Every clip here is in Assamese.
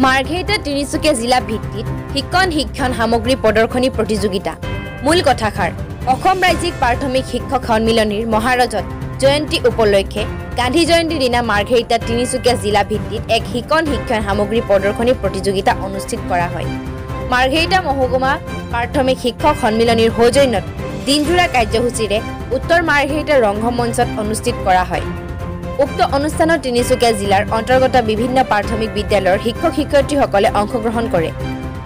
মাৰ্ঘেৰিটা তিনিচুকীয়া জিলা ভিত্তিত শিক্ষণ সামগ্ৰী প্ৰদৰ্শনী প্ৰতিযোগিতা মূল কথাষাৰ অসম ৰাজ্যিক প্ৰাথমিক শিক্ষক সন্মিলনীৰ মহাৰজত জয়ন্তী উপলক্ষে গান্ধী জয়ন্তীৰ দিনা মাৰ্ঘেৰিটা তিনিচুকীয়া জিলা ভিত্তিত এক শিক্ষণ সামগ্ৰী প্ৰদৰ্শনী প্ৰতিযোগিতা অনুষ্ঠিত কৰা হয়। মাৰ্ঘেৰিটা মহকুমা প্ৰাথমিক শিক্ষক সন্মিলনীৰ সৌজন্যত দিনজোৰা কাৰ্যসূচীৰে উত্তৰ মাৰ্ঘেৰিটা ৰংগমঞ্চত অনুষ্ঠিত কৰা হয়। উক্ত অনুষ্ঠানত তিনিচুকীয়া জিলাৰ অন্তৰ্গত বিভিন্ন প্ৰাথমিক বিদ্যালয়ৰ শিক্ষক-শিক্ষয়িত্ৰীসকলে অংশগ্ৰহণ কৰে।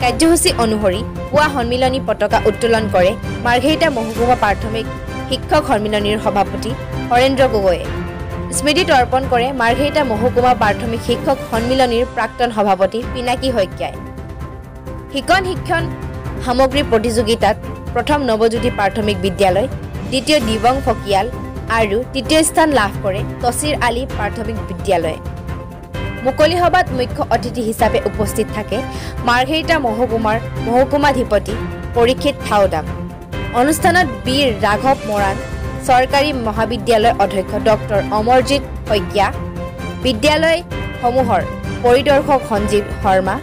কাৰ্যসূচী অনুসৰি পুৱা সন্মিলনী পতাকা উত্তোলন কৰে মাৰ্ঘেৰিটা মহকুমা প্ৰাথমিক শিক্ষক সন্মিলনীৰ সভাপতি হৰেন্দ্ৰ গগৈয়ে। স্মৃতি তৰ্পণ কৰে মাৰ্ঘেৰিটা মহকুমা প্ৰাথমিক শিক্ষক সন্মিলনীৰ প্ৰাক্তন সভাপতি পিনাকী শইকীয়াই। শিক্ষণ সামগ্ৰী প্ৰতিযোগিতাত প্ৰথম নৱজ্যোতি প্ৰাথমিক বিদ্যালয়, দ্বিতীয় দিবং ফকিয়াল আৰু তৃতীয় স্থান লাভ কৰে তচিৰ আলী প্ৰাথমিক বিদ্যালয়ে। মুকলি সভাত মুখ্য অতিথি হিচাপে উপস্থিত থাকে মাৰ্ঘেৰিটা মহকুমাধিপতি পৰীক্ষিত থাওদাম। অনুষ্ঠানত বীৰ ৰাঘৱ মৰাণ চৰকাৰী মহাবিদ্যালয়ৰ অধ্যক্ষ ডক্টৰ অমৰজিৎ শইকীয়া, বিদ্যালয়সমূহৰ পৰিদৰ্শক সঞ্জীৱ শৰ্মা,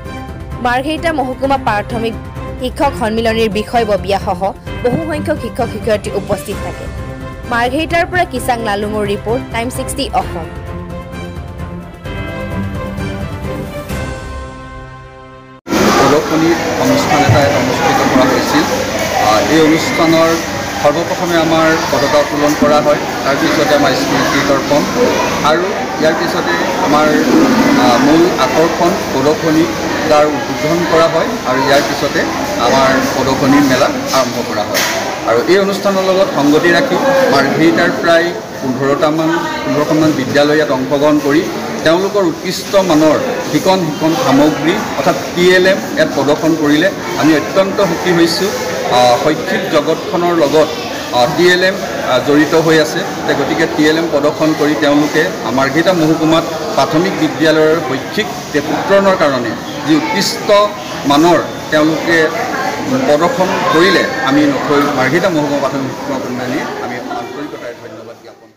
মাৰ্ঘেৰিটা মহকুমা প্ৰাথমিক শিক্ষক সন্মিলনীৰ বিষয়ববীয়াসহ বহুসংখ্যক শিক্ষক-শিক্ষয়িত্ৰী উপস্থিত থাকে। মাৰ্ঘেৰিটাৰ পৰা কিচাং লালুঙৰ ৰিপৰ্ট, টাইম 60 অসম। প্ৰদৰ্শনী অনুষ্ঠান এটা অনুষ্ঠিত কৰা হৈছিল। এই অনুষ্ঠানৰ সৰ্বপ্ৰথমে আমাৰ পতাকা উত্তোলন কৰা হয়, তাৰপিছতে আমাৰ স্মৃতি তৰ্পণ আৰু ইয়াৰ পিছতে আমাৰ মূল আকৰ্ষণ প্ৰদৰ্শনী তাৰ উদ্বোধন কৰা হয় আৰু ইয়াৰ পিছতে আমাৰ প্ৰদৰ্শনী মেলা আৰম্ভ কৰা হয়। আৰু এই অনুষ্ঠানৰ লগত সংগতি ৰাখি মাৰ্ঘেৰিটাৰ প্ৰায় 15খনমান বিদ্যালয় ইয়াত অংশগ্ৰহণ কৰি তেওঁলোকৰ উৎকৃষ্ট মানৰ শিক্ষণ সামগ্ৰী অৰ্থাৎ TLM ইয়াত প্ৰদৰ্শন কৰিলে আমি অত্যন্ত সুখী হৈছোঁ। শৈক্ষিক জগতখনৰ লগত TLM জড়িত হৈ আছে, গতিকে TLM প্ৰদৰ্শন কৰি তেওঁলোকে মাৰ্ঘেৰিটা মহকুমাত প্ৰাথমিক বিদ্যালয়ৰ শৈক্ষিক উত্তৰণৰ কাৰণে যি উৎকৃষ্ট মানৰ তেওঁলোকে প্ৰদৰ্শন কৰিলে আমি মাৰ্ঘেৰিটা মহকুমা প্ৰাথমিক শিক্ষক সন্মিলনী আমি আন্তৰিকতাৰে ধন্যবাদ জ্ঞাপন